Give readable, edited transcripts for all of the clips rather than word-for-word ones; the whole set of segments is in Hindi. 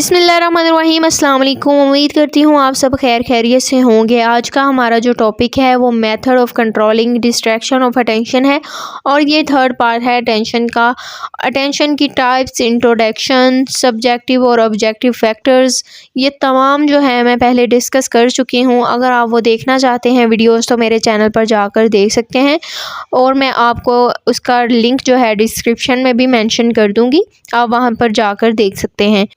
बिस्मिल्लाहिर्रहमानिर्रहीम अस्सलाम वालेकुम। उम्मीद करती हूँ आप सब खैर खैरियत से होंगे। आज का हमारा जो टॉपिक है वो method of controlling distraction of attention है और ये थर्ड पार्ट है अटेंशन का। अटेंशन की टाइप्स, इंट्रोडक्शन, सब्जेक्टिव और ऑब्जेक्टिव फैक्टर्स, ये तमाम जो है मैं पहले डिस्कस कर चुकी हूँ। अगर आप वो देखना चाहते हैं वीडियोज़ तो मेरे चैनल पर जाकर देख सकते हैं और मैं आपको उसका लिंक जो है डिस्क्रिप्शन में भी मेंशन कर दूँगी, आप वहाँ पर जाकर देख सकते हैं।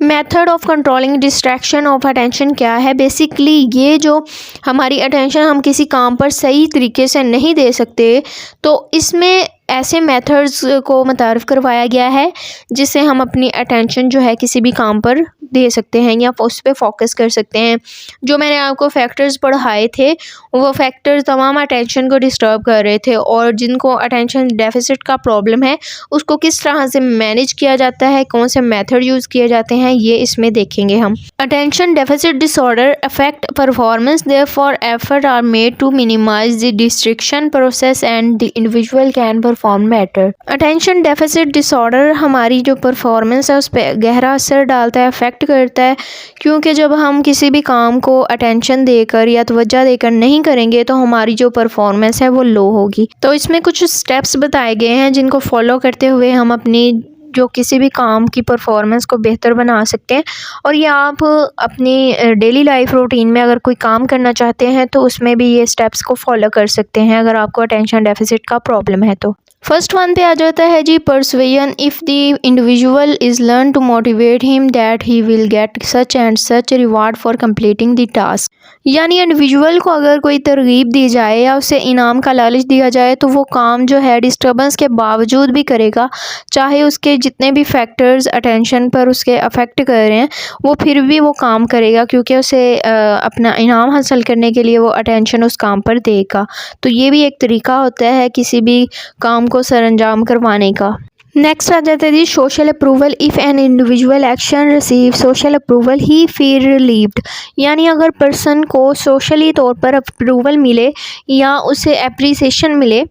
Method of controlling distraction of attention क्या है? बेसिकली ये जो हमारी अटेंशन हम किसी काम पर सही तरीके से नहीं दे सकते, तो इसमें ऐसे मेथड्स को मुतारफ़ करवाया गया है जिससे हम अपनी अटेंशन जो है किसी भी काम पर दे सकते हैं या उस पर फोकस कर सकते हैं। जो मैंने आपको फैक्टर्स पढ़ाए थे वो फैक्टर्स तमाम अटेंशन को डिस्टर्ब कर रहे थे और जिनको अटेंशन डेफिसिट का प्रॉब्लम है उसको किस तरह से मैनेज किया जाता है, कौन से मेथड यूज़ किए जाते हैं, ये इसमें देखेंगे हम। Attention deficit disorder affect performance, therefore effort are made to minimize the distraction process and the individual can perform better. Attention deficit disorder हमारी जो परफॉर्मेंस है उस पर गहरा असर डालता है, अफेक्ट करता है, क्योंकि जब हम किसी भी काम को अटेंशन देकर या तवज्जो देकर नहीं करेंगे तो हमारी जो परफॉर्मेंस है वो लो होगी। तो इसमें कुछ स्टेप्स बताए गए हैं जिनको फॉलो करते हुए हम अपनी जो किसी भी काम की परफॉर्मेंस को बेहतर बना सकते हैं। और ये आप अपनी डेली लाइफ रूटीन में अगर कोई काम करना चाहते हैं तो उसमें भी ये स्टेप्स को फॉलो कर सकते हैं अगर आपको अटेंशन डेफिसिट का प्रॉब्लम है तो। फर्स्ट वन पे आ जाता है जी persuasion. If the individual is learn to motivate him that he will get such and such reward for completing the task. यानी इंडिविजुअल को अगर कोई तरगीब दी जाए या उसे इनाम का लालच दिया जाए तो वो काम जो है डिस्टर्बेंस के बावजूद भी करेगा, चाहे उसके जितने भी फैक्टर्स अटेंशन पर उसके अफेक्ट कर रहे हैं वो फिर भी वो काम करेगा, क्योंकि उसे अपना इनाम हासिल करने के लिए वो अटेंशन उस काम पर देगा। तो ये भी एक तरीका होता है किसी भी काम को सरअंजाम करवाने का। नेक्स्ट आ जाता है जी social approval. If an individual action receive social approval he feel relieved. यानी अगर पर्सन को सोशली तौर पर अप्रूवल मिले या उसे अप्रिसिएशन मिले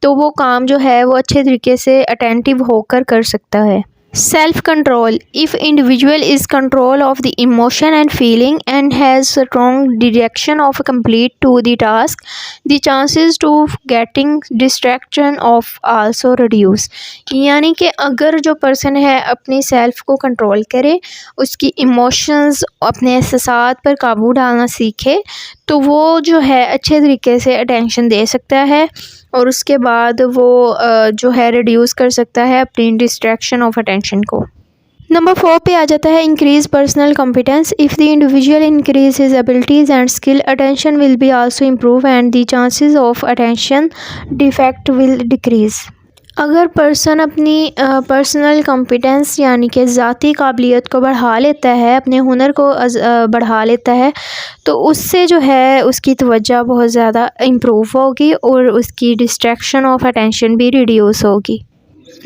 तो वो काम जो है वो अच्छे तरीके से अटेंटिव होकर कर सकता है। Self control. If individual is control of the emotion and feeling and has strong direction of complete to the task, the chances to getting distraction of also reduce. यानी कि अगर जो पर्सन है अपनी सेल्फ को कंट्रोल करे, उसकी इमोशंस, अपने एहसासात पर काबू डालना सीखे, तो वो जो है अच्छे तरीके से अटेंशन दे सकता है और उसके बाद वो जो है रिड्यूस कर सकता है अपनी डिस्ट्रैक्शन ऑफ अटेंशन को। नंबर 4 पे आ जाता है increase personal competence. If the individual increase his abilities and skill, attention will be also improve and the chances of attention defect will decrease. अगर पर्सन अपनी पर्सनल कॉम्पिटेंस यानी कि ज़ाती काबिलियत को बढ़ा लेता है, अपने हुनर को बढ़ा लेता है, तो उससे जो है उसकी तवज्जो बहुत ज़्यादा इम्प्रूव होगी और उसकी डिस्ट्रैक्शन ऑफ अटेंशन भी रिड्यूस होगी।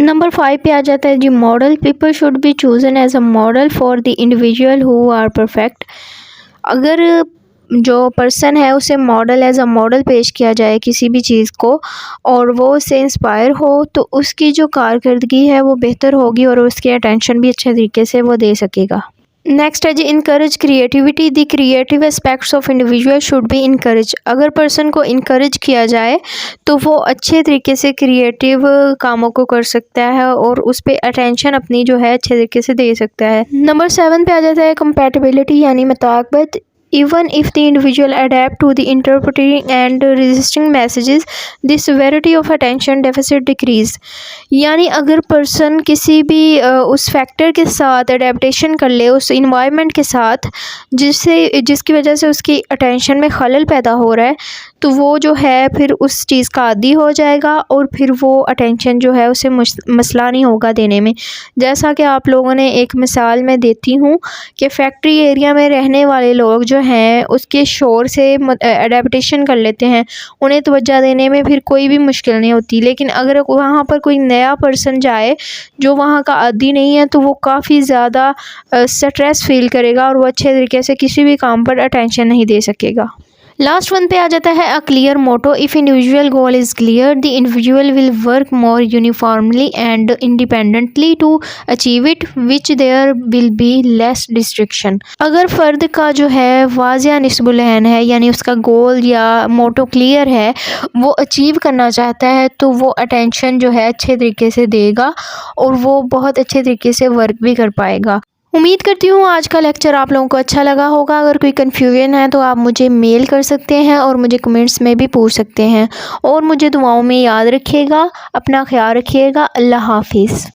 नंबर 5 पे आ जाता है जी model. People should be chosen as a model for the individual who are perfect. अगर जो पर्सन है उसे मॉडल एज अ मॉडल पेश किया जाए किसी भी चीज़ को और वो उससे इंस्पायर हो तो उसकी जो कारकर्दगी है वो बेहतर होगी और उसकी अटेंशन भी अच्छे तरीके से वो दे सकेगा। नेक्स्ट है जी encourage creativity. The creative aspects of individual should be encourage. अगर पर्सन को इनकरेज किया जाए तो वो अच्छे तरीके से क्रिएटिव कामों को कर सकता है और उस पर अटेंशन अपनी जो है अच्छे तरीके से दे सकता है। नंबर 7 पे आ जाता है कंपैटिबिलिटी यानी मुताबिकत। Even if the individual adapt to the interpreting and resisting messages, the severity of attention deficit decrease। यानी अगर पर्सन किसी भी उस फैक्टर के साथ अडेप्टेशन कर ले, उस इन्वायरमेंट के साथ जिसकी वजह से उसकी अटेंशन में खलल पैदा हो रहा है, तो वो जो है फिर उस चीज़ का आदी हो जाएगा और फिर वो अटेंशन जो है उसे मसला नहीं होगा देने में। जैसा कि आप लोगों ने एक मिसाल मैं देती हूँ कि फैक्ट्री एरिया में रहने वाले लोग जो हैं उसके शोर से अडेप्टेशन कर लेते हैं, उन्हें तवज्जो देने में फिर कोई भी मुश्किल नहीं होती। लेकिन अगर वहाँ पर कोई नया पर्सन जाए जो वहाँ का आदी नहीं है तो वो काफ़ी ज़्यादा स्ट्रेस फील करेगा और वो अच्छे तरीके से किसी भी काम पर अटेंशन नहीं दे सकेगा। लास्ट वन पे आ जाता है a clear motto. If individual goal is clear the individual will work more uniformly and independently to achieve it which there will be less distraction. अगर फ़र्द का जो है वाज़िया निस्बुल-अहन है, यानी उसका गोल या मोटो क्लियर है, वो अचीव करना चाहता है, तो वो अटेंशन जो है अच्छे तरीके से देगा और वो बहुत अच्छे तरीके से वर्क भी कर पाएगा। उम्मीद करती हूँ आज का लेक्चर आप लोगों को अच्छा लगा होगा। अगर कोई कन्फ्यूजन है तो आप मुझे मेल कर सकते हैं और मुझे कमेंट्स में भी पूछ सकते हैं। और मुझे दुआओं में याद रखिएगा। अपना ख्याल रखिएगा। अल्लाह हाफिज़।